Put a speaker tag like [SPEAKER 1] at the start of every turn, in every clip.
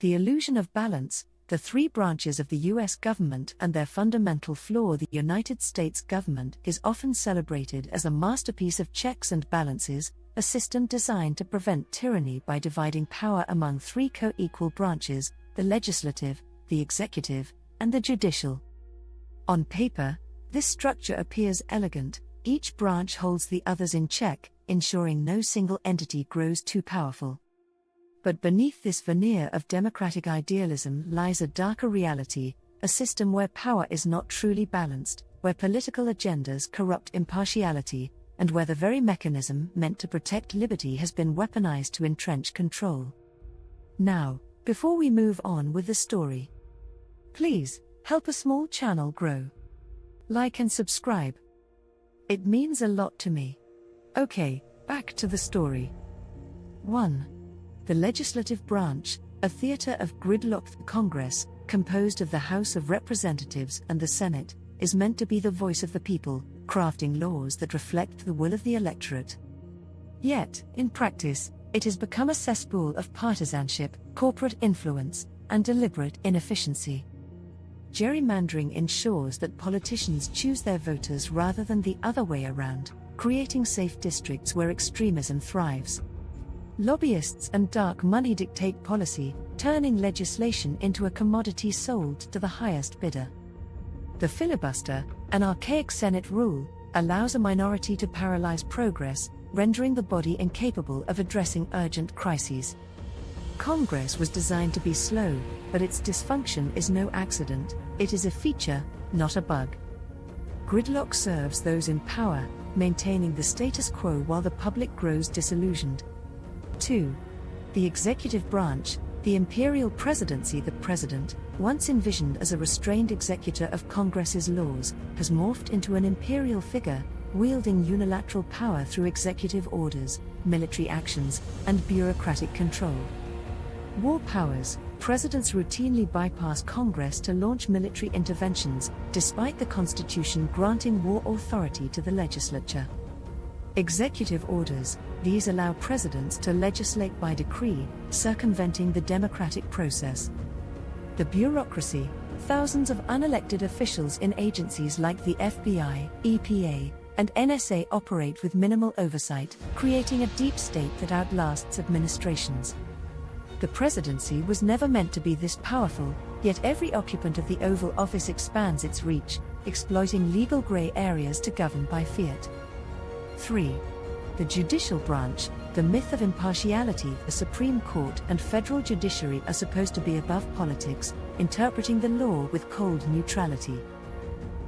[SPEAKER 1] The illusion of balance, the three branches of the US government and their fundamental flaw. The United States government is often celebrated as a masterpiece of checks and balances, a system designed to prevent tyranny by dividing power among three co-equal branches, the legislative, the executive, and the judicial. On paper, this structure appears elegant. Each branch holds the others in check, ensuring no single entity grows too powerful. But beneath this veneer of democratic idealism lies a darker reality, a system where power is not truly balanced, where political agendas corrupt impartiality, and where the very mechanism meant to protect liberty has been weaponized to entrench control. Now, before we move on with the story, please help a small channel grow. Like and subscribe. It means a lot to me. Okay, back to the story. 1. The legislative branch, a theater of gridlock. The Congress, composed of the House of Representatives and the Senate, is meant to be the voice of the people, crafting laws that reflect the will of the electorate. Yet, in practice, it has become a cesspool of partisanship, corporate influence, and deliberate inefficiency. Gerrymandering ensures that politicians choose their voters rather than the other way around, creating safe districts where extremism thrives. Lobbyists and dark money dictate policy, turning legislation into a commodity sold to the highest bidder. The filibuster, an archaic Senate rule, allows a minority to paralyze progress, rendering the body incapable of addressing urgent crises. Congress was designed to be slow, but its dysfunction is no accident. It is a feature, not a bug. Gridlock serves those in power, maintaining the status quo while the public grows disillusioned. 2. The executive branch, the Imperial Presidency. The president, once envisioned as a restrained executor of Congress's laws, has morphed into an imperial figure, wielding unilateral power through executive orders, military actions, and bureaucratic control. War powers. Presidents routinely bypass Congress to launch military interventions, despite the Constitution granting war authority to the legislature. Executive orders. These allow presidents to legislate by decree, circumventing the democratic process. The bureaucracy. Thousands of unelected officials in agencies like the FBI, EPA, and NSA operate with minimal oversight, creating a deep state that outlasts administrations. The presidency was never meant to be this powerful, yet every occupant of the Oval Office expands its reach, exploiting legal gray areas to govern by fiat. 3. The judicial branch, the myth of impartiality. The Supreme Court and federal judiciary are supposed to be above politics, interpreting the law with cold neutrality.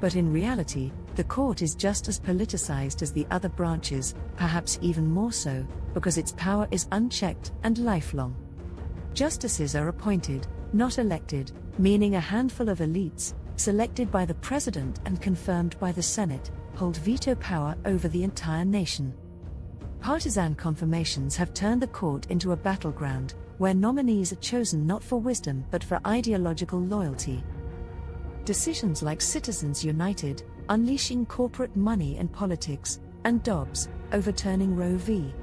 [SPEAKER 1] But in reality, the court is just as politicized as the other branches, perhaps even more so, because its power is unchecked and lifelong. Justices are appointed, not elected, meaning a handful of elites, selected by the president and confirmed by the Senate, hold veto power over the entire nation. Partisan confirmations have turned the court into a battleground, where nominees are chosen not for wisdom but for ideological loyalty. Decisions like Citizens United, unleashing corporate money and politics, and Dobbs, overturning Roe v.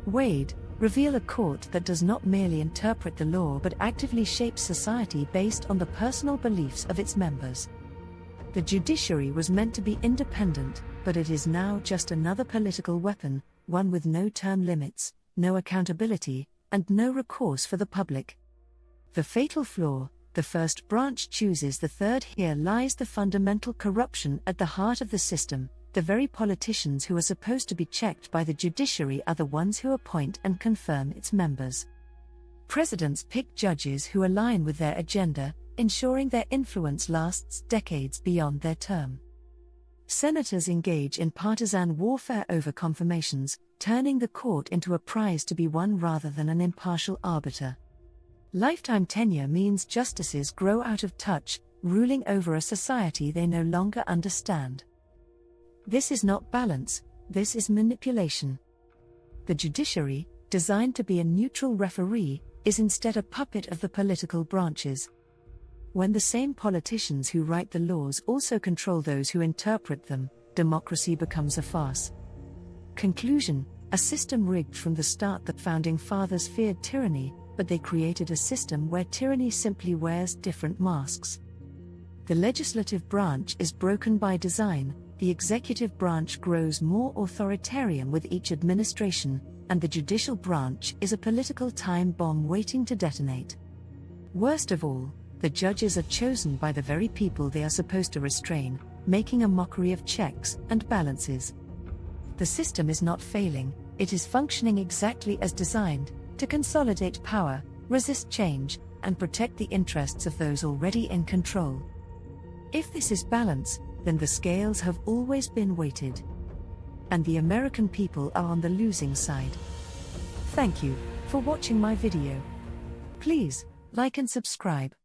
[SPEAKER 1] Wade, reveal a court that does not merely interpret the law but actively shapes society based on the personal beliefs of its members. The judiciary was meant to be independent, but it is now just another political weapon, one with no term limits, no accountability, and no recourse for the public. The fatal flaw: the first branch chooses the third. Here lies the fundamental corruption at the heart of the system. The very politicians who are supposed to be checked by the judiciary are the ones who appoint and confirm its members. Presidents pick judges who align with their agenda, ensuring their influence lasts decades beyond their term. Senators engage in partisan warfare over confirmations, turning the court into a prize to be won rather than an impartial arbiter. Lifetime tenure means justices grow out of touch, ruling over a society they no longer understand. This is not balance, this is manipulation. The judiciary, designed to be a neutral referee, is instead a puppet of the political branches. When the same politicians who write the laws also control those who interpret them, democracy becomes a farce. Conclusion: a system rigged from the start. The founding fathers feared tyranny, but they created a system where tyranny simply wears different masks. The legislative branch is broken by design, the executive branch grows more authoritarian with each administration, and the judicial branch is a political time bomb waiting to detonate. Worst of all, the judges are chosen by the very people they are supposed to restrain, making a mockery of checks and balances. The system is not failing, it is functioning exactly as designed, to consolidate power, resist change, and protect the interests of those already in control. If this is balance, then the scales have always been weighted. And the American people are on the losing side. Thank you for watching my video. Please like and subscribe.